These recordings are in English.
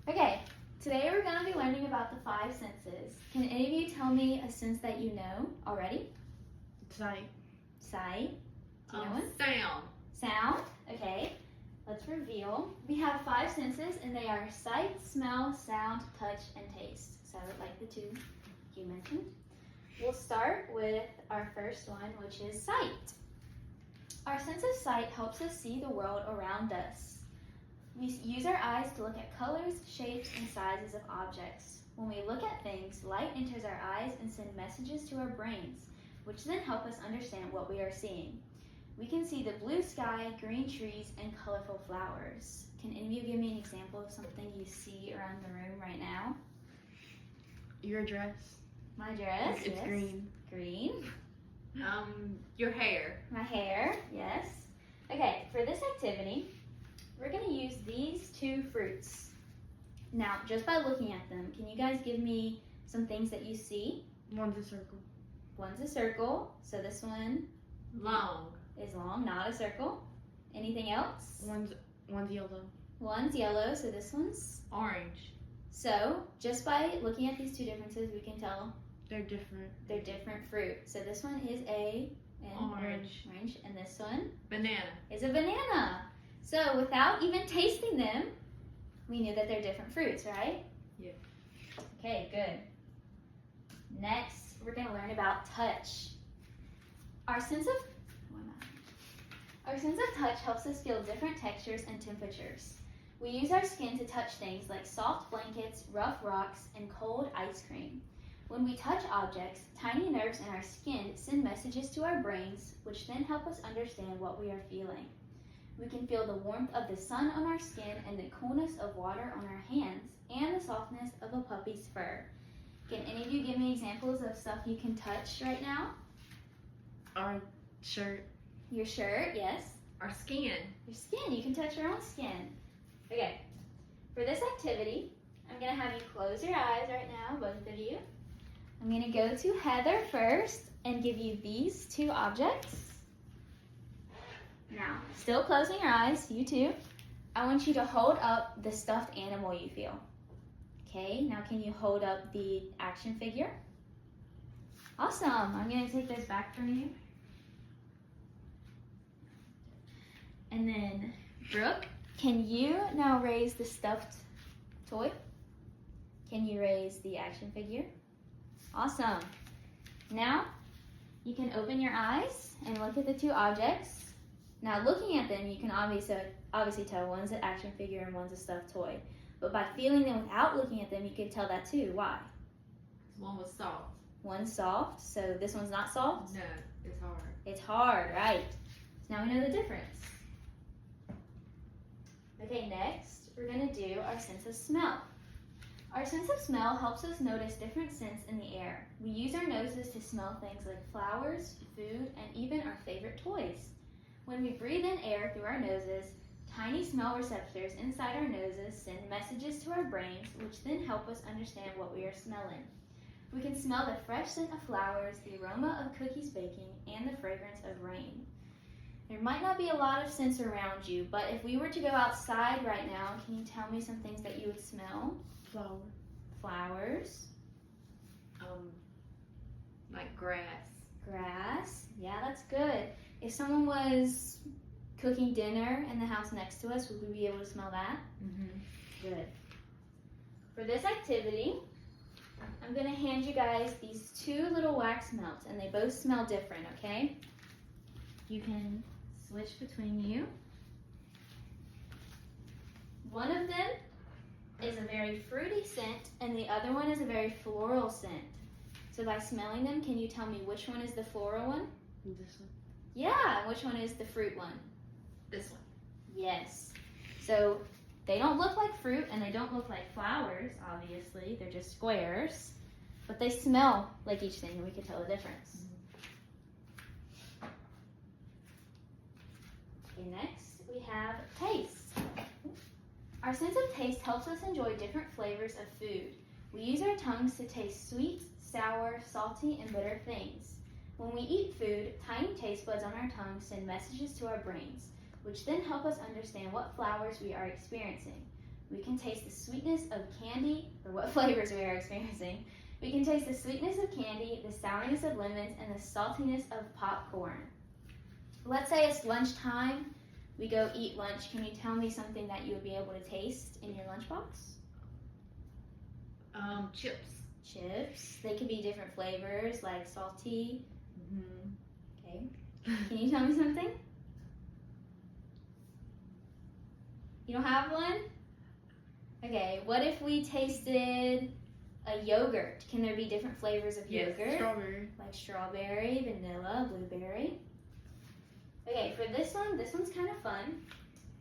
Okay, today we're going to be learning about the five senses. Can any of you tell me a sense that you know already? Sight. Sight. Do you know one? Sound. Sound. Okay, let's reveal. We have five senses and they are sight, smell, sound, touch, and taste. So like the two you mentioned. We'll start with our first one, which is sight. Our sense of sight helps us see the world around us. We use our eyes to look at colors, shapes, and sizes of objects. When we look at things, light enters our eyes and sends messages to our brains, which then help us understand what we are seeing. We can see the blue sky, green trees, and colorful flowers. Can any of you give me an example of something you see around the room right now? Your dress. My dress, It's yes. green. Green. Your hair. My hair, yes. Okay, for this activity, we're going to use these two fruits. Now, just by looking at them, can you guys give me some things that you see? One's a circle. One's a circle, so this one Long. is long, not a circle. Anything else? One's yellow. One's yellow, so this one's. Orange. So, just by looking at these two differences, we can tell They're different. they're different fruit. So this one is a Orange. orange, and this one Banana. is a banana. So without even tasting them, we knew that they're different fruits, right? Yeah. Okay, good. Next, we're going to learn about touch. Our sense of touch helps us feel different textures and temperatures. We use our skin to touch things like soft blankets, rough rocks, and cold ice cream. When we touch objects, tiny nerves in our skin send messages to our brains, which then help us understand what we are feeling. We can feel the warmth of the sun on our skin and the coolness of water on our hands and the softness of a puppy's fur. Can any of you give me examples of stuff you can touch right now? Our shirt. Your shirt, yes. Our skin. Your skin, you can touch your own skin. Okay, for this activity, I'm going to have you close your eyes right now, both of you. I'm going to go to Heather first and give you these two objects. Now, still closing your eyes, you too. I want you to hold up the stuffed animal you feel. Okay, now can you hold up the action figure? Awesome. I'm going to take this back from you. And then, Brooke, can you now raise the stuffed toy? Can you raise the action figure? Awesome. Now, you can open your eyes and look at the two objects. Now, looking at them, you can obviously tell one's an action figure and one's a stuffed toy. But by feeling them without looking at them, you can tell that too. Why? One was soft. One's soft, so this one's not soft? No, it's hard. It's hard, right. So now we know the difference. Okay, next, we're going to do our sense of smell. Our sense of smell helps us notice different scents in the air. We use our noses to smell things like flowers, food, and even our favorite toys. When we breathe in air through our noses, tiny smell receptors inside our noses send messages to our brains, which then help us understand what we are smelling. We can smell the fresh scent of flowers, the aroma of cookies baking, and the fragrance of rain. There might not be a lot of scents around you, but if we were to go outside right now, can you tell me some things that you would smell? Flower. Flowers. Like grass. Grass. Yeah, that's good. If someone was cooking dinner in the house next to us, would we be able to smell that? Mm-hmm. Good. For this activity, I'm going to hand you guys these two little wax melts, and they both smell different, okay? You can switch between you. One of them is a very fruity scent, and the other one is a very floral scent. So by smelling them, can you tell me which one is the floral one? This one. Yeah, and which one is the fruit one? This one. Yes. So they don't look like fruit and they don't look like flowers, obviously. They're just squares. But they smell like each thing and we can tell the difference. Okay, next we have taste. Our sense of taste helps us enjoy different flavors of food. We use our tongues to taste sweet, sour, salty, and bitter things. When we eat food, tiny taste buds on our tongues send messages to our brains, which then help us understand what flavors we are experiencing. We can taste the sweetness of candy, or what flavors we are experiencing. We can taste the sweetness of candy, the sourness of lemons, and the saltiness of popcorn. Let's say it's lunchtime. We go eat lunch. Can you tell me something that you would be able to taste in your lunchbox? Chips. Chips. They could be different flavors, like salty. Mm-hmm. Okay. Can you tell me something? You don't have one? Okay, what if we tasted a yogurt? Can there be different flavors of Yes, yogurt? Strawberry. Like strawberry, vanilla, blueberry. Okay, for this one's kind of fun.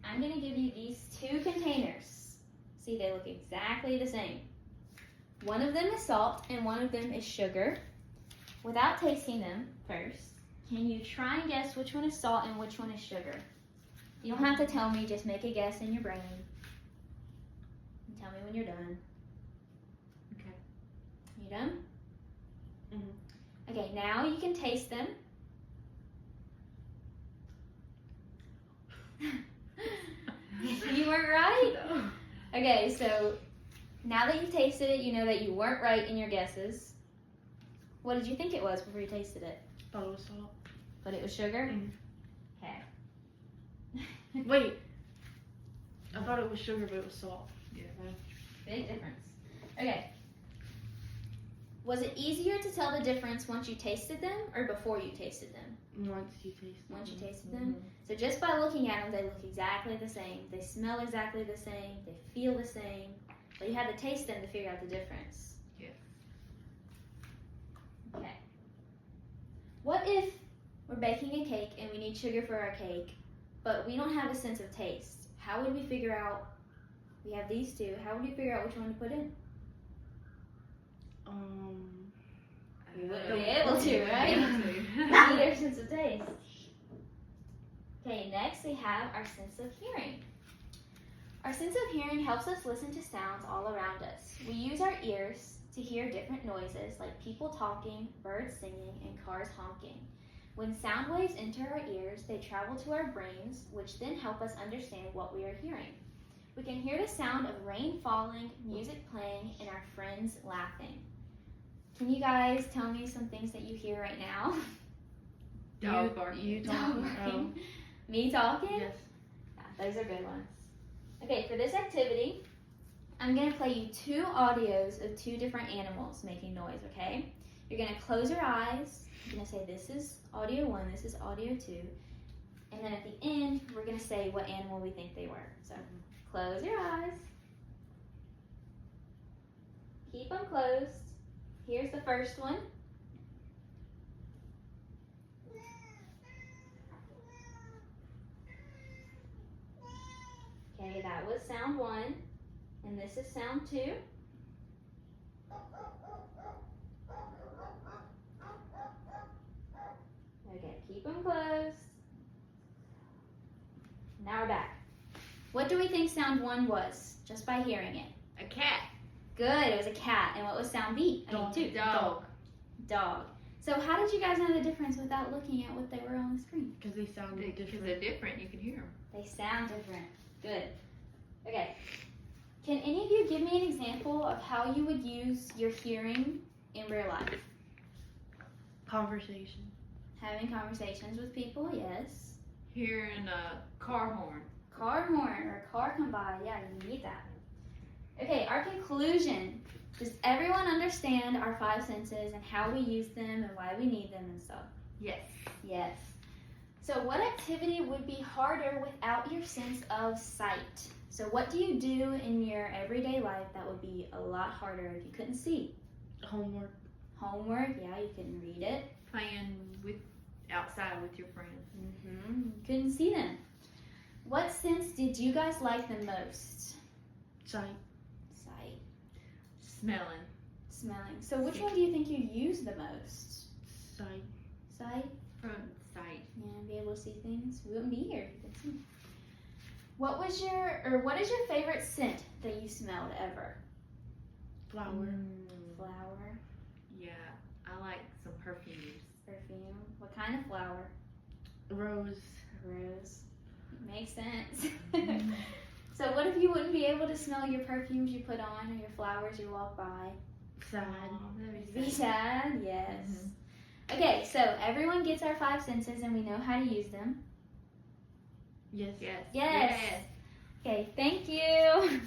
I'm going to give you these two containers. See, they look exactly the same. One of them is salt and one of them is sugar. Without tasting them first, can you try and guess which one is salt and which one is sugar? You don't have to tell me, just make a guess in your brain. And tell me when you're done. Okay. You done? Mhm. Okay, now you can taste them. You weren't right? No. Okay, so now that you've tasted it, you know that you weren't right in your guesses. What did you think it was before you tasted it? Thought it was salt. But it was sugar? Mhm. Okay. Wait. I thought it was sugar, but it was salt. Yeah. Big difference. Okay. Was it easier to tell the difference once you tasted them or before you tasted them? Once you taste it. Once you tasted them? So just by looking at them, they look exactly the same. They smell exactly the same. They feel the same. But you had to taste them to figure out the difference. Yes. Okay. What if we're baking a cake and we need sugar for our cake, but we don't have a sense of taste? How would we figure out, we have these two, how would we figure out which one to put in? We wouldn't be able to, right? We need our sense of taste. Okay, next we have our sense of hearing. Our sense of hearing helps us listen to sounds all around us. We use our ears to hear different noises like people talking, birds singing, and cars honking. When sound waves enter our ears, they travel to our brains, which then help us understand what we are hearing. We can hear the sound of rain falling, music playing, and our friends laughing. Can you guys tell me some things that you hear right now? Dog barking. You Dog talking? barking. Me talking? Yes. Yeah, those are good ones. Okay, for this activity, I'm going to play you two audios of two different animals making noise, okay? You're going to close your eyes. You're going to say, this is audio 1, this is audio 2. And then at the end, we're going to say what animal we think they were. So, close your eyes. Keep them closed. Here's the first one. Okay, that was sound 1. And this is sound 2. Okay, keep them closed. Now we're back. What do we think sound 1 was, just by hearing it? A cat. Good, it was a cat. And what was sound B? Dog. 2. Dog. Dog. So how did you guys know the difference without looking at what they were on the screen? Because they sound Because different. they're different. You can hear them. They sound different. Good. Okay. Can any of you give me an example of how you would use your hearing in real life? Conversation. Having conversations with people, yes. Hearing a car horn. Car horn or car come by, yeah, you need that. Okay, our conclusion. Does everyone understand our 5 senses and how we use them and why we need them and stuff? Yes. Yes. So what activity would be harder without your sense of sight? So what do you do in your everyday life that would be a lot harder if you couldn't see? Homework. Homework, yeah, you couldn't read it. Playing with outside with your friends. You couldn't see them. What sense did you guys like the most? Sight. Sight. Smelling. Smelling. So which one do you think you use the most? Sight. Sight? From sight. Yeah, be able to see things. We wouldn't be here if you could see. What is your favorite scent that you smelled ever? Flower. Flower, Yeah. I like some perfumes. perfume. What kind of flower? Rose. Rose. Makes sense. So what if you wouldn't be able to smell your perfumes you put on or your flowers you walk by? Sad. Oh, that'd Be be sad. sad, yes. Okay, so everyone gets our 5 senses and we know how to use them. Yes. Yes. Yes. Okay, thank you.